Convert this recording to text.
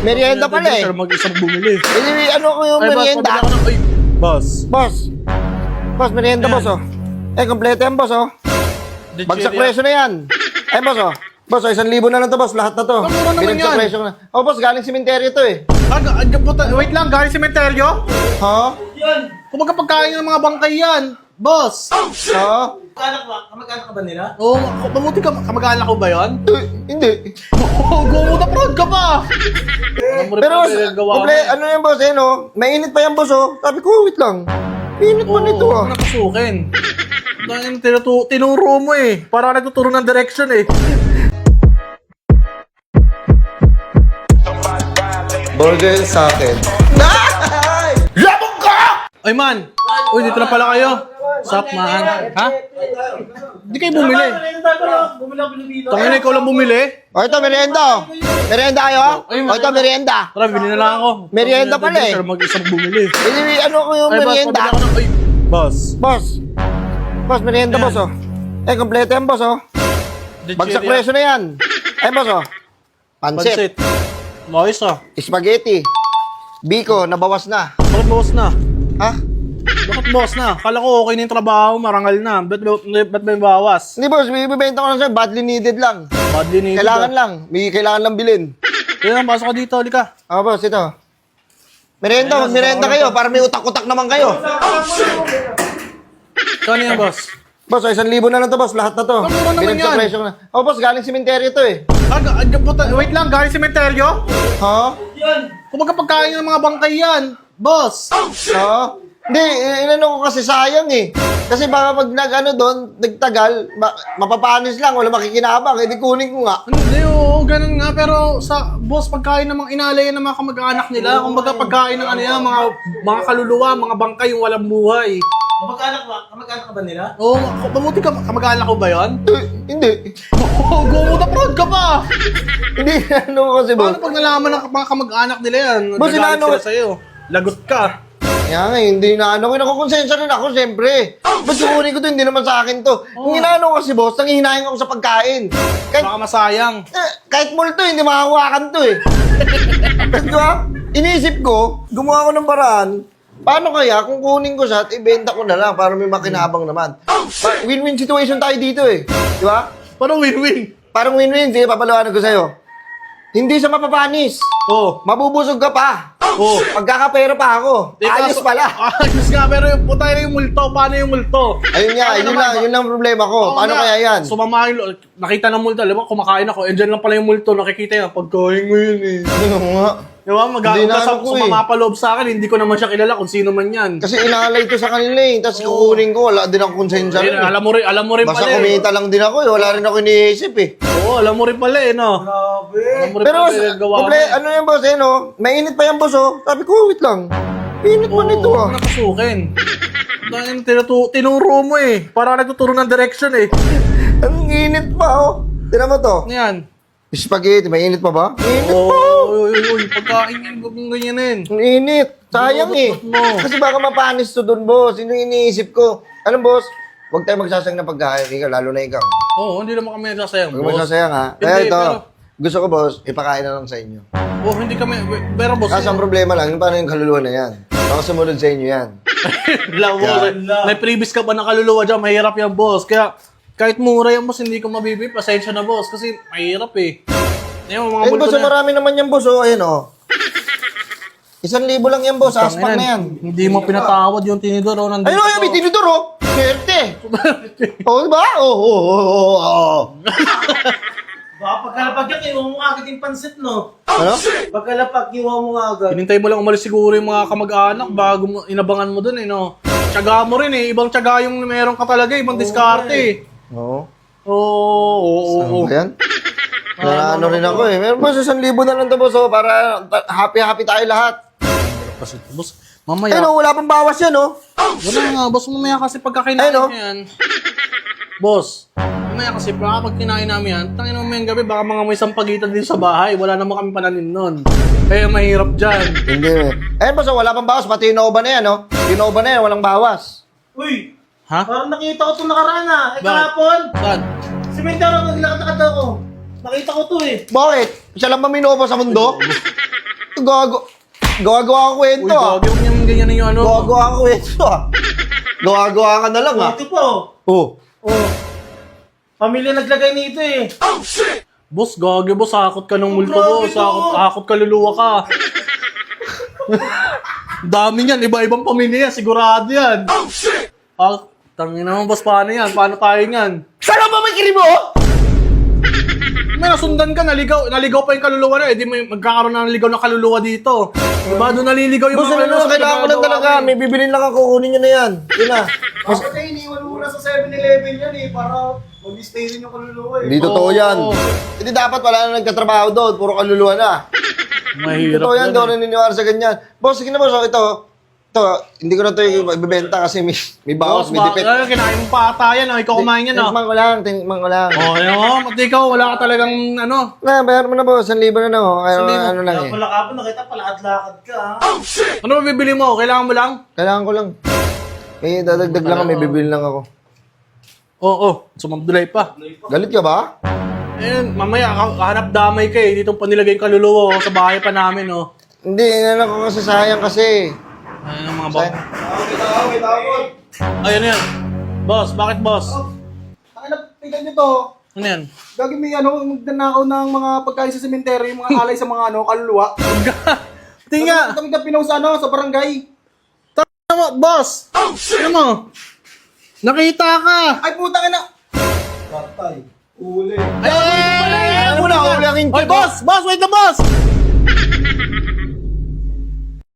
Merienda pala eh. Mag-isang bumili. Ano ko yung Ay, boss, merienda? pabili ako ng... Ay, boss. Boss, merienda Ayan. boss oh. Kompleto yan boss oh. Bagsak presyo na yan. Boss oh. Boss, 1,000 na lang to boss, lahat na to. Ang mura naman Binagsak yan. presyo na. Oh boss, galing sementeryo to eh. Wait lang, galing sementeryo? Ha? Kumbaga pagkain ng mga bangkay yan. Boss! Ha? Kamag-anak ka ba nila? Oo, mabuti ka, kamag-anak ko ba yun? Hindi. Gumuda proud ka pa! Pero ano yan boss eh no? Mainit pa yan boss oh. Sabi ko, wait lang. Mainit pa nito ah. Huwag napasukin. Dahil tinuro mo eh. Para nagtuturo ng direction eh. Burger sa akin. Labog ka! Ay man! Uy, dito na pala kayo. Sup man? Ha? Hindi kayo bumili. Bumili ako pinubilo. Tangina, ikaw lang bumili? O ito, merienda oh. Merienda kayo? Ay, O ito, merienda. Tara, bili na lang ako. Merienda pala eh. Mag-isang bumili. Ano ko yung Ay, boss, merienda? pabili ako ng... Ay, boss. Boss, merienda Ayan. boss oh. Kompleto yan boss oh. Bagsak presyo na yan. Boss oh. Pansit. Pansit. Maayos ah. Spaghetti. Biko, nabawas na. Bakit bawas na? Ha? Bakit bawas na? Kala ko okay na yung trabaho, marangal na. Ba't may bawas? Hindi boss, bibibenta ko lang sa'yo. Badly needed lang. Badly needed. Kailangan lang. May kailangan lang bilhin. Kaya pasok ka dito, halika. Boss, ito. Merienda, magmerienda kayo para may utak-utak naman kayo. Kano yan, boss? Boss, 1,000 na lang to boss, lahat na to. Ang mura naman Binagsak yan. presyo na. Oh boss, galing sementeryo to eh. Wait lang, galing sementeryo? Ha? Kumbaga pagkain ng mga bangkay yan. Boss! Ha? Hindi, inano ko kasi sayang eh. Kasi baka pag doon, nagtagal, mapapanis lang, wala makikinabang, edi kunin ko nga. Hindi, oo, ganun nga. Pero sa boss, pagkain ng mga inalay ng mga kamag-anak nila, kumbaga pagkain ng ano yan, mga kaluluwa, mga bangkay yung walang buhay. Kamag-anak ka ba nila? Oo, mabuti ka, kamag-anak ko ba yun? Hindi. Gumuda proud ka pa! Hindi, ano ko kasi boss. Paano pag nalaman ng mga kamag-anak nila yan? Boss, Nagagalit inaano- sila sa'yo. Lagot ka. Kaya nga, hindi na ano, kinakonsensya rin ako, siyempre. Ba't kukunin ko to, hindi naman sa akin to. Yung inaano kasi boss, nanghihinahin ako sa pagkain. Baka masayang. Kahit multo, hindi makahawakan to eh. Diba? Inisip ko, gumawa ko ng paraan, paano kaya kung kunin ko siya at ibenta ko na lang para may makinabang naman. Win-win situation tayo dito eh. Di ba? Paano win-win? Parang win-win, sige, papalawanan ko sa'yo. Hindi siya mapapanis. Oo. Mabubusog ka pa. Oo. Pagkakapera pa ako. Ayos pala. Ayos nga, pero yung puta na yung multo. Paano yung multo? Ayun nga, yun lang problema ko. Oo Paano nga. kaya yan? Sumama yung... Nakita ng multo. Alam mo, kumakain ako. And dyan lang pala yung multo. Nakikita yan. Pagkain mo yun eh. Ano nga? Di ba? Hindi na ano ko eh. Sumama pa loob sa akin. Hindi ko naman siya kilala kung sino man yan. Kasi inalay to sa kanila eh. Tapos kukunin ko, wala din akong konsensya rin. Alam mo rin Basta pala eh. kumita lang din ako eh. Wala rin ako iniisip eh. Oo, alam mo rin pala eh, no? Alam mo rin Pero pala yung gawa mo. ano yan boss eh no? Mainit pa yan boss oh. Sabi ko, wait lang. Mainit pa nito ah. Huwag napasukin. Dahil tinuro mo eh. Para nagtuturo ng direction eh. Ang init pa oh. Tinan mo to. Ano yan? Spaghetti, mainit pa ba? Mainit pa. Uy, pagkain yan, huwag mong ganyanin. Ang init. Sayang eh. mo. Kasi baka mapanis to dun boss. Yun yung iniisip ko. Alam boss, huwag tayo magsasayang ng pagkain. Ikaw, lalo na ikaw. Oo, hindi naman kami nagsasayang, Huwag boss. magsasayang ha. Hindi, Kaya ito, pero- gusto ko boss, ipakain na lang sa inyo. Oo, hindi kami, pero boss, Kaso ang problema lang, yung paano yung kaluluwa na yan. Baka sumunod sa inyo yan. may previous ka pa na kaluluwa dyan, mahirap yan, boss. Kaya, kahit mura yan, boss, hindi ko mabibili. Pasensya na, boss, kasi mahirap eh. Ayun, mga Ayun multo boss, na. marami naman yan boss. Oh, ayun oh. 1,000 lang yan boss, aspak na yan. Hindi mo pinatawad yung tinidor, oh, nandito. Ayun, may tinidor oh. Swerte. Oh, diba? Oh. Baka pagkalapag yan, iwan mo agad yung pansit, no? Ano? Pagkalapag, iwan mo agad. Hinintay mo lang umalis siguro yung mga kamag-anak bago mo, inabangan mo dun eh, no? Tiyaga mo rin eh. Ibang tiyaga yung meron ka talaga, ibang diskarte eh. Oo. Oo. Ano ba yan? Ano rin ako eh. Meron boss, 1,000 na lang to boss oh, para happy tayo lahat. Boss, mamaya. Ayun oh, wala pang bawas yan oh. Wala nga, boss, mamaya kasi pagkakinain Ayun, oh. yan. Boss, mamaya kasi pag kinain namin yan, tangin mo yung gabi, baka mga may sampagitan din sa bahay. Wala naman kami pananim nun. Kaya mahirap dyan. Hindi eh. Ayun boss, oh, wala pang bawas. Pati yung Innova na yan oh. Yung Innova na yan, walang bawas. Uy! Ha? Parang nakita ko ito nakaraan ah. Bakit? Kahapon. Saan? Sementeryo, naglakad-lakad ako. Nakita ko to eh. Bakit? Siya lang ba may Innova sa mundo? gago. Gawa-gawa ka Uy, kwento ah. gagi, huwag niyang ganyan yung ano. Gawa-gawa ka kwento ah. Gawa-gawa ka na lang ah. Ito po. Oh. Oh. Pamilya naglagay nito eh. Boss, gagi boss, hakot ka ng multo Grabe boss. to. Hakot ka, luluwa ka. Dami niyan, iba-ibang pamilya yan, sigurado yan. Ah, tangin naman boss, paano yan? Paano tayo yan? Saan ba may kirimo? May nasundan ka, naligaw pa yung kaluluwa na, eh di may magkakaroon na ng ligaw na kaluluwa dito. Diba, doon naliligaw yung Boss, mga ano kaluluwa. na, kailangan ko lang talaga. May bibilin lang ako, kunin nyo na yan. Yun na. Bakit na iniwan mo na sa 7-Eleven yan eh, para mag-stay rin yung kaluluwa eh. Hindi totoo Oo. yan. Hindi dapat wala na nagtatrabaho doon. Puro kaluluwa na. Mahirap Totoo yan, yan, daw naniniwala sa ganyan. Boss, sige na boss. Oh, ito, hindi ko na ito ibibenta kasi may bawas, Boss, may dipit. kinain mo pa ata yan, oh. Ikaw kumain yan, oh. Tinikman ko lang, tinikman ko lang. Oh, ayun, oh. Pati ikaw, wala ka talagang, ano. Na, bayar mo na boss. 1,000 na lang. Oh. Kaya 1,000. ano lang Kaya eh. pala ka po, nakita palakad-lakad ka ha. Ano ba bibili mo? Kailangan mo lang? Kailangan ko lang. May dadagdag lang, may bibili lang ako. Oo, sumabdulay pa. Galit ka ba? Ayun, mamaya, hanap damay ka eh. Dito panilagay yung kaluluwa, oh, sa bahay pa namin, oh. Hindi, inanak ko kasi sayang kasi. Ayun ang mga bang. Wait ako. Ayun yan. Boss, bakit boss? Tingnan nyo to. Ano yan? Gagi may magnanakaw ng mga pagkain sa sementeryo, yung mga alay sa mga kaluluwa. Tinga! Kami ka pinost sa barangay. Ano mo, boss? Ano mo? Nakita ka! Ay putang ina. Patay. Uli. Ay! Ano mo na, huli ang Oy, boss! Boss, wait na, boss!